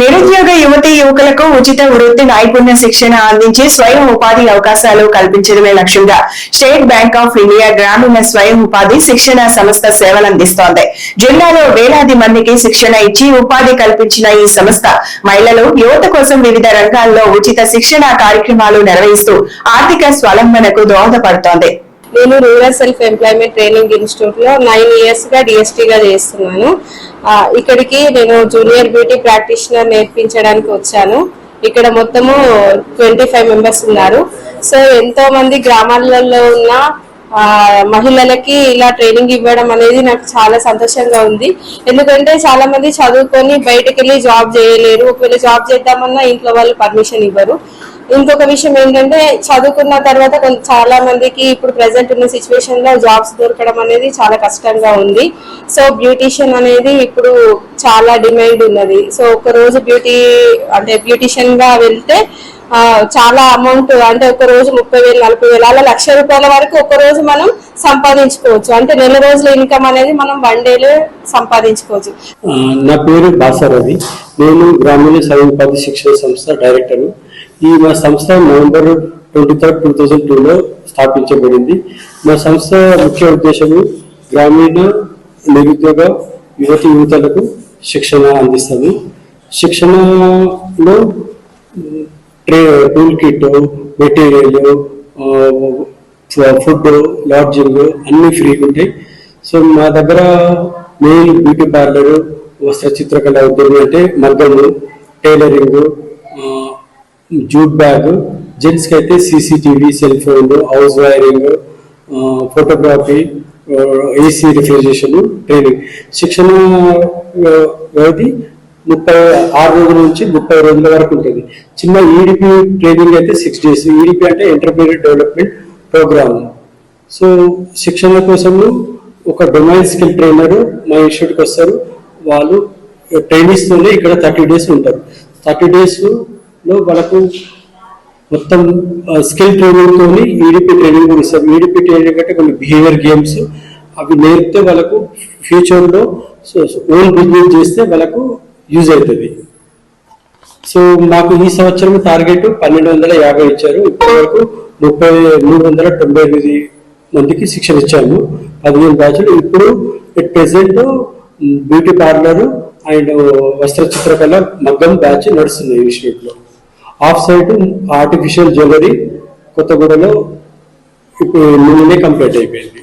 నిరుద్యోగ యువతీ యువకులకు ఉచిత వృత్తి నైపుణ్య శిక్షణ అందించి స్వయం ఉపాధి అవకాశాలు కల్పించడమే లక్ష్యంగా స్టేట్ బ్యాంక్ ఆఫ్ ఇండియా గ్రామీణ స్వయం ఉపాధి శిక్షణ సంస్థ సేవలందిస్తోంది. జిల్లాలో వేలాది మందికి శిక్షణ ఇచ్చి ఉపాధి కల్పించిన ఈ సంస్థ మహిళలు, యువత కోసం వివిధ రంగాల్లో ఉచిత శిక్షణ కార్యక్రమాలు నిర్వహిస్తూ ఆర్థిక స్వలంబనకు దోహదపడుతోంది. నేను rural self employment training institute లో 9 years గా డిఎస్టీగా చేస్తున్నాను. ఇక్కడికి నేను జూనియర్ బ్యూటీ ప్రాక్టీషనర్ నేర్పించడానికి వచ్చాను. ఇక్కడ మొత్తము 25 members ఉన్నారు. సో ఎంతో మంది గ్రామాలలో ఉన్న మహిళలకి ఇలా ట్రైనింగ్ ఇవ్వడం అనేది నాకు చాలా సంతోషంగా ఉంది. ఎందుకంటే చాలా మంది చదువుకొని బయటకు వెళ్ళి జాబ్ చేయలేరు. ఒకవేళ జాబ్ చేద్దామన్నా ఇంట్లో వాళ్ళు పర్మిషన్ ఇవ్వరు. ఇంకొక విషయం ఏంటంటే చదువుకున్న తర్వాత చాలా మందికి ఇప్పుడు ప్రెసెంట్ ఉన్న సిచ్యువేషన్ లో జాబ్స్ దొరకడం అనేది చాలా కష్టంగా ఉంది. సో బ్యూటీషియన్ అనేది ఇప్పుడు చాలా డిమాండ్ ఉన్నది. సో ఒక రోజు బ్యూటీషియన్ గా వెళ్తే చాలా అమౌంట్, అంటే ఒక రోజు 30,000 40,000 అలా ₹1,00,000 వరకు ఒక రోజు మనం సంపాదించుకోవచ్చు. అంటే నెల రోజుల ఇన్కమ్ అనేది మనం 1 day సంపాదించుకోవచ్చు. నా పేరు బాసారవి. నేను గ్రామీణ స్వయం ఉపాధి శిక్షణ సంస్థ డైరెక్టర్. ఈ మా సంస్థ November 23, 2002లో స్థాపించబడింది. మా సంస్థ ముఖ్య ఉద్దేశము గ్రామీణ నిరుద్యోగ యువతలకు శిక్షణ అందిస్తుంది. శిక్షణలో tool kit, material, food, lodging అన్నీ ఫ్రీగా ఉంటాయి. సో మా దగ్గర మెయిన్ బ్యూటీ పార్లర్, వస్త్ర చిత్రకళ ఉద్యోగం అంటే మగ్గము, టైలరింగ్, జూట్ బ్యాగ్, జెంట్స్కి అయితే CCTV, cell phone, house wiring, photography, AC refrigeration training. శిక్షణ వ్యవధి 36 రోజుల నుంచి 30 రోజుల వరకు ఉంటుంది. చిన్న EDP ట్రైనింగ్ అయితే 6 days. EDP అంటే ఎంటర్ప్రెన్యూర్ డెవలప్మెంట్ ప్రోగ్రామ్. సో శిక్షణ కోసము ఒక డొమైన్ స్కిల్ ట్రైనర్ మా ఇన్స్టిట్యూట్కి వస్తారు. వాళ్ళు ట్రైనింగ్స్తోనే ఇక్కడ 30 days ఉంటారు. 30 daysలో వాళ్ళకు మొత్తం స్కిల్ ట్రైనింగ్తో EDP ట్రైనింగ్ కూడా ఇస్తారు. EDP ట్రైనింగ్ అంటే కొన్ని బిహేవియర్ గేమ్స్ అవి నేర్పితే వాళ్ళకు ఫ్యూచర్లో ఓన్ బిజినెస్ చేస్తే వాళ్ళకు యూజ్ అవుతుంది. సో మాకు ఈ సంవత్సరం టార్గెట్ 1,250 ఇచ్చారు. ఇప్పటి వరకు 398 మందికి శిక్షణ ఇచ్చాము, 15 బ్యాచ్లు. ఇప్పుడు at present beauty parlour and వస్త్ర చిత్రకళ మగ్గం బ్యాచ్ నడుస్తుంది ఇన్స్టిట్యూట్లో. ఆఫ్ సైడ్ ఆర్టిఫిషియల్ జ్యువెలరీ కొత్తగూడలో ఇప్పుడు నిన్ననే కంప్లీట్ అయిపోయింది.